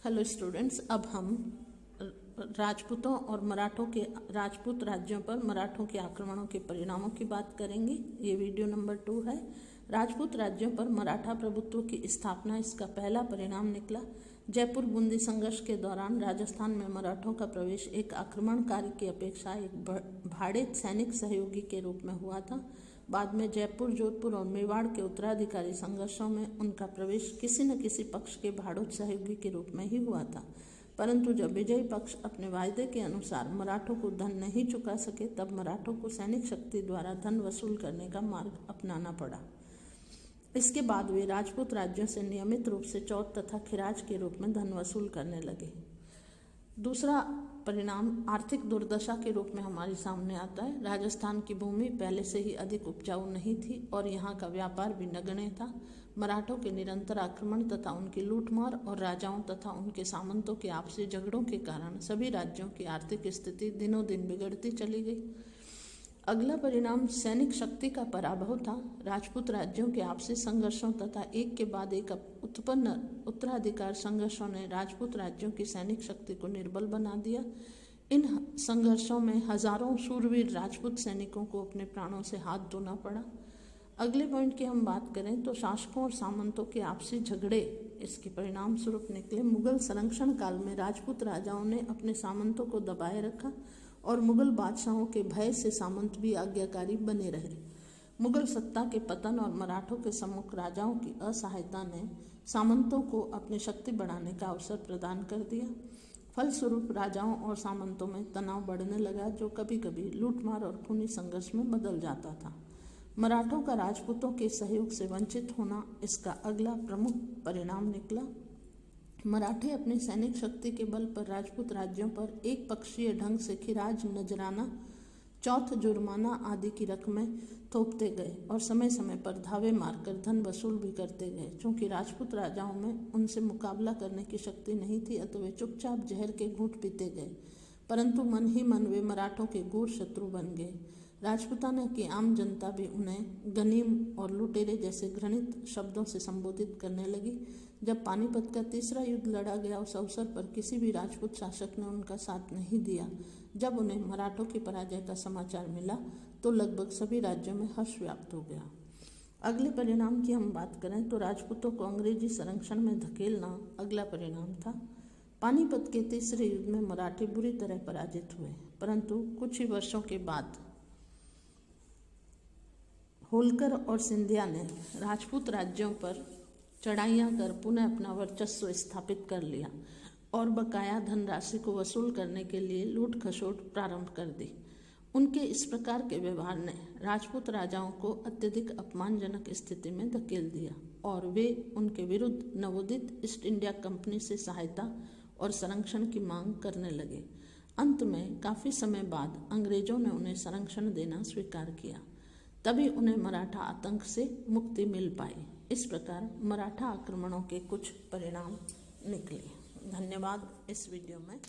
Hello students, अब हम राजपूतों और मराठों के राजपूत राज्यों पर मराठों के आक्रमणों के परिणामों की बात करेंगे। ये वीडियो नंबर 2 है। राजपूत राज्यों पर मराठा प्रभुत्व की स्थापना, इसका पहला परिणाम निकला। जयपुर बूंदी संघर्ष के दौरान राजस्थान में मराठों का प्रवेश एक आक्रमणकारी की अपेक्षा एक भाड़े सैनिक सहयोगी के रूप में हुआ था। बाद में जयपुर, जोधपुर और मेवाड़ के उत्तराधिकारी संघर्षों में उनका प्रवेश किसी न किसी पक्ष के भाड़ोत सहयोगी के रूप में ही हुआ था। परंतु जब विजयी पक्ष अपने वायदे के अनुसार मराठों को धन नहीं चुका सके, तब मराठों को सैनिक शक्ति द्वारा धन वसूल करने का मार्ग अपनाना पड़ा। इसके बाद वे राजपूत राज्यों से नियमित रूप से चौथ तथा खिराज के रूप में धन वसूल करने लगे। दूसरा परिणाम आर्थिक दुर्दशा के रूप में हमारे सामने आता है। राजस्थान की भूमि पहले से ही अधिक उपजाऊ नहीं थी और यहाँ का व्यापार भी नगण्य था। मराठों के निरंतर आक्रमण तथा उनकी लूटमार और राजाओं तथा उनके सामंतों के आपसी झगड़ों के कारण सभी राज्यों की आर्थिक स्थिति दिनों दिन बिगड़ती चली गई। अगला परिणाम सैनिक शक्ति का पराभव था। राजपूत राज्यों के आपसी संघर्षों तथा एक के बाद एक उत्पन्न उत्तराधिकार संघर्षों ने राजपूत राज्यों की सैनिक शक्ति को निर्बल बना दिया। इन संघर्षों में हजारों शूरवीर राजपूत सैनिकों को अपने प्राणों से हाथ धोना पड़ा। अगले पॉइंट की हम बात करें तो शासकों और सामंतों के आपसी झगड़े इसके परिणाम स्वरूप निकले। मुगल संरक्षण काल में राजपूत राजाओं ने अपने सामंतों को दबाए रखा और मुगल बादशाहों के भय से सामंत भी आज्ञाकारी बने रहे। मुगल सत्ता के पतन और मराठों के सम्मुख राजाओं की असहायता ने सामंतों को अपनी शक्ति बढ़ाने का अवसर प्रदान कर दिया। फलस्वरूप राजाओं और सामंतों में तनाव बढ़ने लगा, जो कभी कभी लूटमार और खूनी संघर्ष में बदल जाता था। मराठों का राजपूतों के सहयोग से वंचित होना इसका अगला प्रमुख परिणाम निकला। मराठे अपनी सैनिक शक्ति के बल पर राजपूत राज्यों पर एक पक्षीय ढंग से खिराज, नजराना, चौथ, जुर्माना आदि की रकमें थोपते गए और समय समय पर धावे मारकर धन वसूल भी करते गए। चूंकि राजपूत राजाओं में उनसे मुकाबला करने की शक्ति नहीं थी, अतः वे चुपचाप जहर के घूंट पीते गए, परंतु मन ही मन वे मराठों के घोर शत्रु बन गए। राजपूताना की आम जनता भी उन्हें गनीम और लुटेरे जैसे घृणित शब्दों से संबोधित करने लगी। जब पानीपत का तीसरा युद्ध लड़ा गया, उस अवसर पर किसी भी राजपूत शासक ने उनका साथ नहीं दिया। जब उन्हें मराठों की पराजय का समाचार मिला तो लगभग सभी राज्यों में हर्ष व्याप्त हो गया। अगले परिणाम की हम बात करें तो राजपूतों को अंग्रेजी संरक्षण में धकेलना अगला परिणाम था। पानीपत के तीसरे युद्ध में मराठे बुरी तरह पराजित हुए, परंतु कुछ ही वर्षों के बाद होलकर और सिंधिया ने राजपूत राज्यों पर चढ़ाइयाँ कर पुनः अपना वर्चस्व स्थापित कर लिया और बकाया धनराशि को वसूल करने के लिए लूट खसोट प्रारंभ कर दी। उनके इस प्रकार के व्यवहार ने राजपूत राजाओं को अत्यधिक अपमानजनक स्थिति में धकेल दिया और वे उनके विरुद्ध नवोदित ईस्ट इंडिया कंपनी से सहायता और संरक्षण की मांग करने लगे। अंत में काफ़ी समय बाद अंग्रेजों ने उन्हें संरक्षण देना स्वीकार किया, तभी उन्हें मराठा आतंक से मुक्ति मिल पाई। इस प्रकार मराठा आक्रमणों के कुछ परिणाम निकले। धन्यवाद इस वीडियो में।